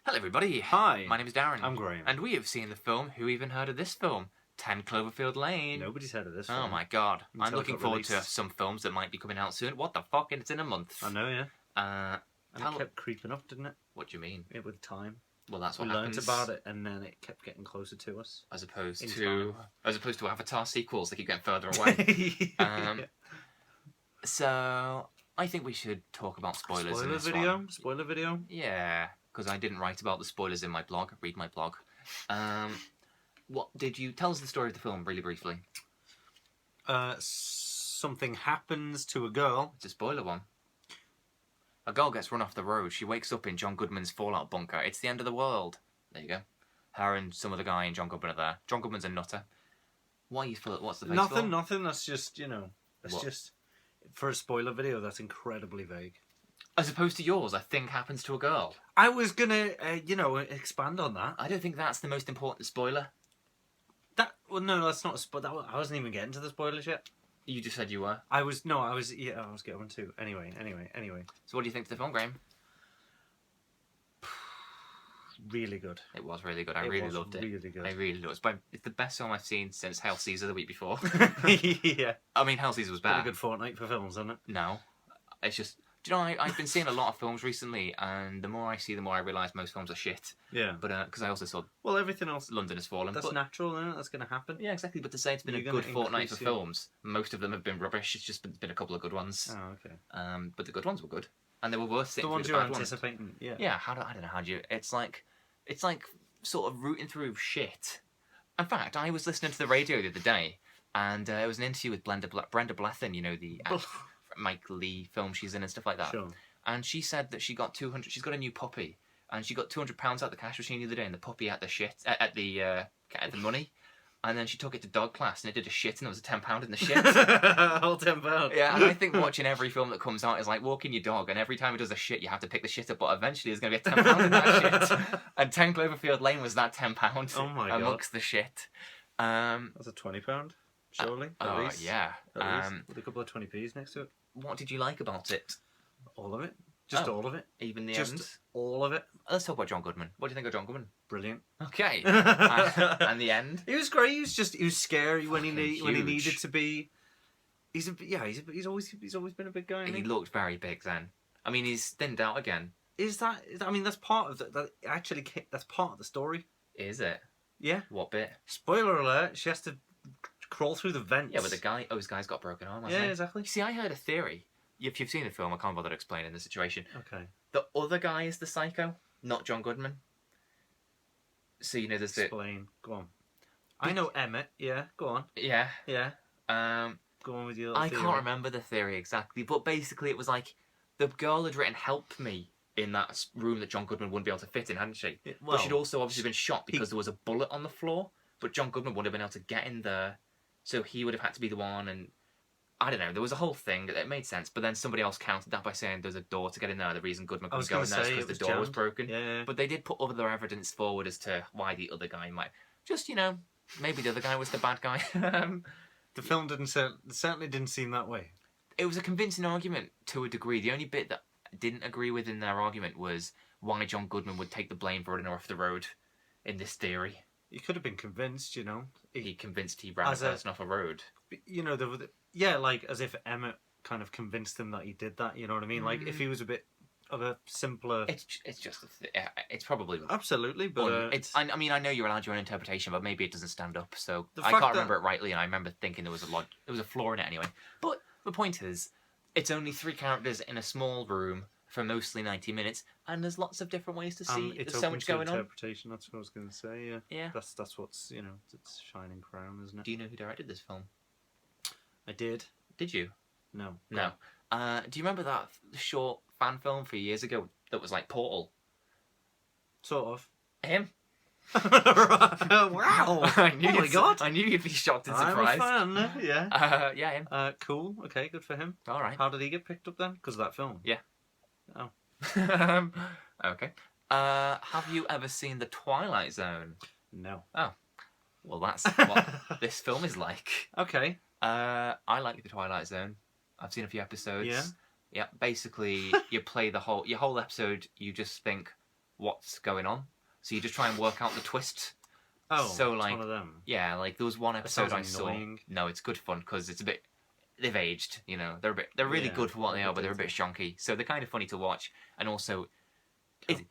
Hello everybody. Hi. My name is Darren. I'm Graham. And we have seen the film. Who even heard of this film? 10 Cloverfield Lane. Nobody's heard of this Oh film. my god. I'm Until it looking got forward to released. some films that might be coming out soon. What the fuck? And it's in a month. I know, yeah. Uh, And it kept creeping up, didn't it? what do you mean? Yeah, with time. Well, that's We what learned happens. about it, and then it kept getting closer to us. As opposed in to time. Avatar sequels, they keep getting further away. Yeah. So I think we should talk about spoilers in Spoiler this video? one. Spoiler video? Yeah, because I didn't write about the spoilers in my blog. Read my blog. What did you tell us the story of the film really briefly? Something happens to a girl. It's a spoiler one. A girl gets run off the road. She wakes up in John Goodman's fallout bunker. It's the end of the world. There you go. Her and some other guy and John Goodman are there. John Goodman's a nutter. Why are you full? What's the face for? Nothing. That's just, that's What? just... For a spoiler video, that's incredibly vague. As opposed to yours, a thing happens to a girl. I was gonna, expand on that. I don't think that's the most important spoiler. No, that's not a spoiler. I wasn't even getting to the spoilers yet. You just said you were. I was getting to. Anyway. So what do you think of the film, Graham? Really good. It was really good. I really loved it. Really good. I really loved it. It's the best film I've seen since Hail Caesar the week before. Yeah. I mean, Hail Caesar was Pretty bad. good fortnight for films, isn't it? No. It's just... Do you know, I've been seeing a lot of films recently, and the more I see, the more I realise most films are shit. Yeah. But, because I also saw Well, everything else, London Has Fallen. that's but, natural, isn't it? That's going to happen. Yeah, exactly. But to say it's been You're a good gonna fortnight for increase your- films, most of them have been rubbish. It's just been a couple of good ones. Oh, okay. But the good ones were good. And they were worth sitting The ones through you're the bad ones. anticipating, yeah. Yeah, I don't know how do you... It's like sort of rooting through shit. In fact, I was listening to the radio the other day, and it was an interview with Brenda Blethyn, you know, the Mike Lee film she's in and stuff like that. Sure. And she said that she got 200. She's got a new puppy, and she got £200 out of the cash machine the other day, and the puppy ate the shit at the money, and then she took it to dog class, and it did a shit, and there was a £10 in the shit. Whole £10. Yeah, and I think watching every film that comes out is like walking your dog, and every time it does a shit, you have to pick the shit up, but eventually there's going to be a £10 in that shit. And 10 Cloverfield Lane was that £10 Oh my God. amongst the shit. That's a £20, surely. At least. Yeah. At least. With a couple of 20p's next to it. What did you like about it? All of it. Just all of it. Even the Just end? all of it. Let's talk about John Goodman. What do you think of John Goodman? Brilliant. Okay. And the end? He was great. He was scary when he Fucking needed huge. to be. He's always been a big guy. And Isn't he looked very big then. I mean, he's thinned out again. Is that? I mean, that's part of that's part of the story. Is it? Yeah. What bit? Spoiler alert: she has to crawl through the vents. Yeah, but his guy's got a broken arm, hasn't Yeah, he? exactly. See, I heard a theory. If you've seen the film, I can't bother explaining the situation. Okay. The other guy is the psycho, not John Goodman. So, you know, there's the... Explain. Go on. I know Emmett. Yeah. Go on. Yeah. Yeah. Go on with your. I theory. can't remember the theory exactly, but basically it was like the girl had written "help me" in that room that John Goodman wouldn't be able to fit in, hadn't she? Well, but she'd also obviously been shot because there was a bullet on the floor, but John Goodman wouldn't have been able to get in there, so he would have had to be the one, and I don't know, there was a whole thing that made sense, but then somebody else countered that by saying there's a door to get in there. The reason Goodman couldn't go in there is because the door was broken. Yeah. But they did put other evidence forward as to why the other guy might... Just, maybe the other guy was the bad guy. The film certainly didn't seem that way. It was a convincing argument to a degree. The only bit that I didn't agree with in their argument was why John Goodman would take the blame for running her off the road in this theory. He could have been convinced, He convinced he ran the person off a road. Like as if Emmett kind of convinced him that he did that. You know what I mean? Like if he was a bit of a simpler. It's just it's probably Absolutely, but I mean, I know you're allowed your own interpretation, but maybe it doesn't stand up. So The I fact can't that- remember it rightly, and I remember thinking there was a flaw in it anyway. But the point is, it's only 3 characters in a small room for mostly 90 minutes, and there's lots of different ways to see. it's There's so open much to going on. interpretation. That's what I was going to say. Yeah. Yeah. That's what's it's shining crown, isn't it? Do you know who directed this film? I did. Did you? No. No. Do you remember that short fan film a few years ago that was like Portal? Sort of. Him? Wow! I knew Oh my God! I knew you'd be shocked and I'm surprised. a fan. Yeah. Yeah, him. Cool. Okay, good for him. All right. How did he get picked up then? Because of that film. Yeah. Oh. Okay. Have you ever seen The Twilight Zone? No. Oh. Well, that's what this film is like. Okay. I like The Twilight Zone. I've seen a few episodes. Yeah. Yeah. Basically, you play your whole episode. You just think, what's going on. So you just try and work out the twist. Oh, so it's like one of them. yeah, like there was one episode I sounds saw. annoying. No, it's good fun because it's a bit. They've aged, you know. They're really Yeah, good for what they they're are, but they're a bit dated. shonky. So they're kind of funny to watch, and also, Camp.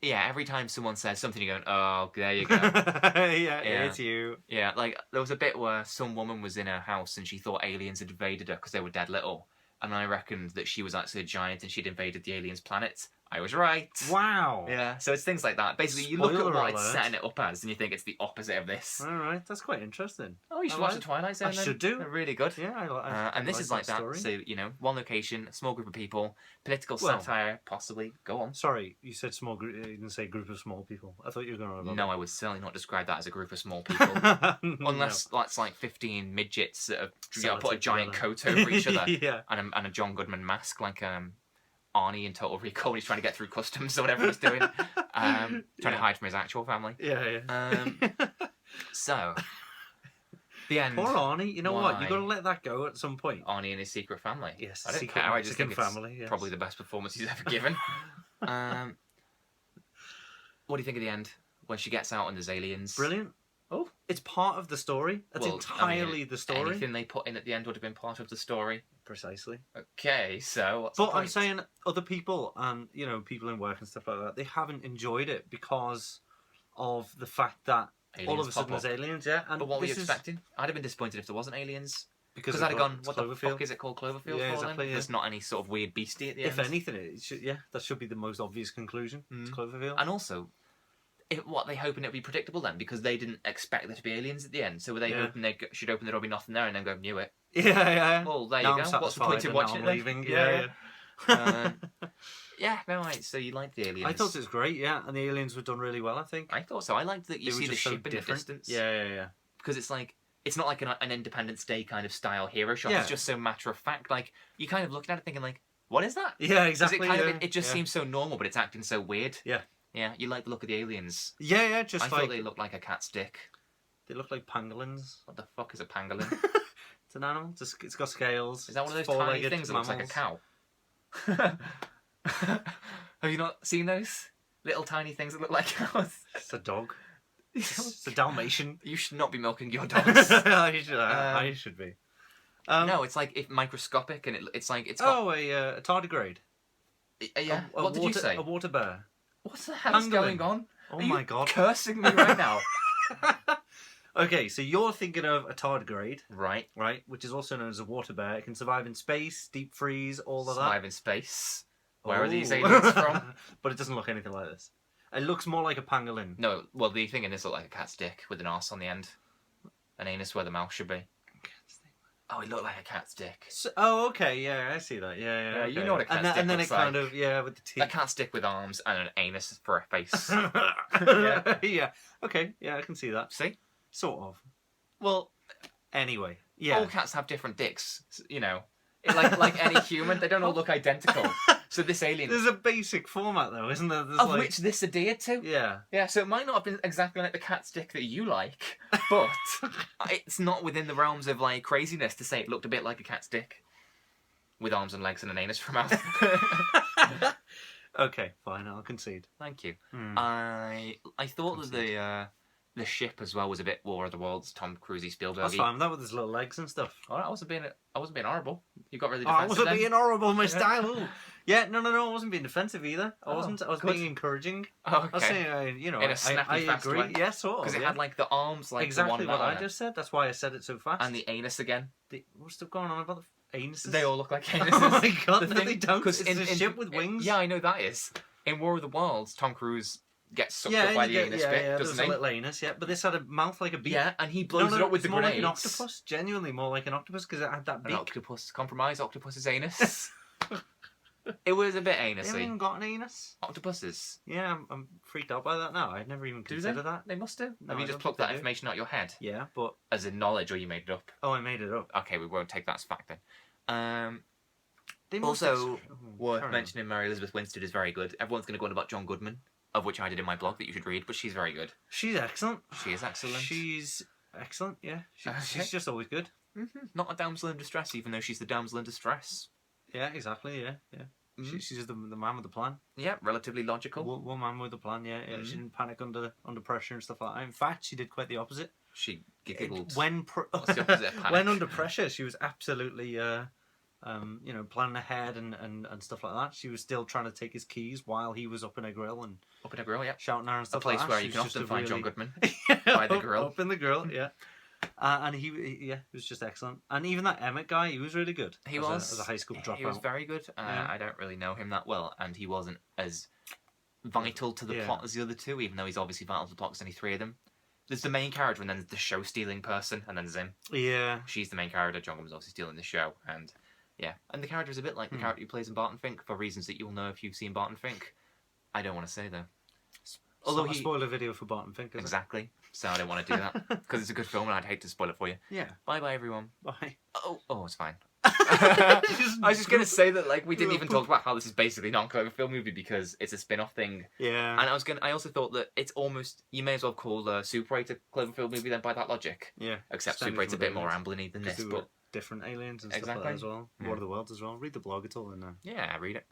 yeah. Every time someone says something, you're going, "Oh, there you go." Yeah, Yeah. it's you. Yeah, like there was a bit where some woman was in her house and she thought aliens had invaded her because they were dead little, and I reckoned that she was actually a giant and she'd invaded the aliens' planet. I was right. Wow. Yeah, so it's things like that. Basically, you look at Spoiler what it's alert. setting it up as, and you think it's the opposite of this. All right, that's quite interesting. Oh, you should I watch like- the Twilight Zone. I then. should do. They're really good. Yeah, And this is like that. story. So you know, one location, small group of people, political Well- satire, possibly. Go on. Sorry, you said small group. You didn't say group of small people. I thought you were going to. No, I would certainly not describe that as a group of small people. Unless that's like 15 midgets that have put a Sellotape giant together. coat over each other Yeah. and a John Goodman mask like Arnie in Total Recall when he's trying to get through customs or whatever he's doing, trying to hide from his actual family. Yeah, yeah. So, the end. Poor Arnie. You know what? Why? You got to let that go at some point. Arnie and his secret family. Yes, I don't secret care. I just Mexican think it's family. Yes. probably the best performance he's ever given. What do you think of the end when she gets out and there's aliens? Brilliant. Oh. It's part of the story. That's Well, entirely the story. Anything they put in at the end would have been part of the story. Precisely. Okay, so what's But the I'm point? saying other people and people in work and stuff like that, they haven't enjoyed it because of the fact that all of Aliens a sudden pop there's up. aliens. Yeah, and But what were you this is expecting? I'd have been disappointed if there wasn't aliens. because Because I'd have gone, it's what the Cloverfield. fuck is it called Cloverfield Yeah, for then? exactly, yeah. There's not any sort of weird beastie at the If end. anything, it should, that should be the most obvious conclusion. It's Cloverfield. And also, what, they hoping it would be predictable then? Because they didn't expect there to be aliens at the end. So were they Yeah. hoping they should open the door, be nothing there, and then go, knew it? Yeah. Well, there Now you I'm go. What's the satisfied point in and watching now it I'm then? leaving. Yeah. Yeah, no, right. So you liked the aliens? I thought it was great. Yeah, and the aliens were done really well. I think I thought so. I liked that you They were see the just so ship in the different. distance. Yeah. Because it's like, it's not like an Independence Day kind of style hero shot. Yeah. It's just so matter of fact. Like, you kind of looking at it thinking like, what is that? Yeah, 'Cause exactly. It kind yeah. of, it just yeah. seems so normal, but it's acting so weird. Yeah. Yeah, you like the look of the aliens. Yeah. Just I like thought they looked like a cat's dick. they look like pangolins. What the fuck is a pangolin? It's an animal. It's got scales. Is that one of It's those tiny four-legged things that looks like a mammals. cow? Have you not seen those? Little tiny things that look like cows? It's a dog. It's a Dalmatian. You should not be milking your dogs. I should be. No, it's like if microscopic and it's like it's got. Oh, a tardigrade. Yeah. A What did you water- say? A water bear. What the hell is Pangolin. going on? Oh Are you my god. cursing me right now. Okay, so you're thinking of a tardigrade, Right. right? Which is also known as a water bear. It can survive in space, deep freeze, all of that. Survive in space. Where are these Oh. aliens from? But it doesn't look anything like this. It looks more like a pangolin. No, well, the thing in this looked like a cat's dick with an arse on the end. An anus where the mouth should be. Oh, it looked like a cat's dick. So, oh, okay, yeah, I see that. Yeah, Yeah, you okay. know what a cat's and then, dick and then looks it kind like. of, yeah, with the A teeth. cat's dick with arms and an anus for a face. Yeah. Okay, yeah, I can see that. See? Sort of. Well, Anyway, yeah. all cats have different dicks, you know. Like any human, they don't all look identical. So this alien, There's a basic format, though, isn't there? There's of like, which this adhered to. yeah. Yeah, so it might not have been exactly like the cat's dick that you like, but it's not within the realms of like craziness to say it looked a bit like a cat's dick. With arms and legs and an anus for a mouth. Okay, fine, I'll concede. Thank you. Hmm. I thought that the ship as well was a bit War of the Worlds, Tom Cruise Spielberg. That's fine, that with his little legs and stuff. Alright, I wasn't being horrible. You got really Oh, I defensive wasn't then. being horrible, my style. Ooh. Yeah, no, I wasn't being defensive either. I Oh, wasn't. I was good. being encouraging. Oh, I was okay. saying, In a snappy, I fast agree. way. Yeah, sort of. Because it yeah. had like the arms like exactly the one what I on it. just said. That's why I said it so fast. And the anus again. What's still going on about the anuses? They all look like anuses. Oh my god, The no, thing- they don't. 'cause It's a ship with wings. Yeah, I know that is. In War of the Worlds, Tom Cruise gets sucked yeah, up by you the get- anus yeah, bit, yeah, doesn't there's he? a little anus, yeah. But this had a mouth like a beak. Yeah, and he blows it up with it's the more grenades. like an octopus. Genuinely more like an octopus because it had that An beak. octopus. Compromise octopus's anus. It was a bit They haven't anusy. even got an anus. Octopuses. Yeah, I'm freaked out by that now. I'd never even Do they? considered that. They must do. No, Have I you just don't plucked think that they do. information out of your head? Yeah, but As in knowledge, or you made it up? I made it up. Okay, we won't take that as fact then. They must Also, ex- oh, worth carry on. mentioning, Mary Elizabeth Winstead is very good. Everyone's going to go on about John Goodman, of which I did in my blog that you should read, but she's very good. She's excellent. She is excellent. She's excellent. Yeah, Okay. she's just always good. Not a damsel in distress, even though she's the damsel in distress. Yeah, exactly. Yeah. She's just the man with the plan. Yeah, relatively logical. One man with a plan. Yeah. She didn't panic under pressure and stuff like that. In fact, she did quite the opposite. She giggled. When What's the opposite of panic? when under pressure, she was absolutely planning ahead and stuff like that. She was still trying to take his keys while he was up in a grill and shouting at her and A stuff place like that. where She you was can just often a find really- John Goodman by the grill. Up in the grill, yeah. And he was just excellent. And even that Emmett guy, he was really good. He as a high school dropout. He was very good. I don't really know him that well, and he wasn't as vital to the plot as the other two, even though he's obviously vital to the plot because only three of them. There's the main character, and then there's the show-stealing person, and then there's him. Yeah. She's the main character. John Goodman's obviously stealing the show, and and the character is a bit like the character who plays in Barton Fink for reasons that you'll know if you've seen Barton Fink. I don't want to say though. Although a spoiler video for Barton Fink, exactly. So I don't want to do that because it's a good film, and I'd hate to spoil it for you. Yeah. Bye everyone. Bye. Oh, it's fine. I was just gonna say that we didn't even talk about how this is basically not a Cloverfield movie because it's a spin-off thing. Yeah. And I also thought that it's almost, you may as well call Super 8 a Cloverfield movie then by that logic. Yeah. Except Super 8's a bit more ambulance than this, but different aliens and stuff like that as well. War of the Worlds as well. Read the blog, it's all in there. Yeah, read it.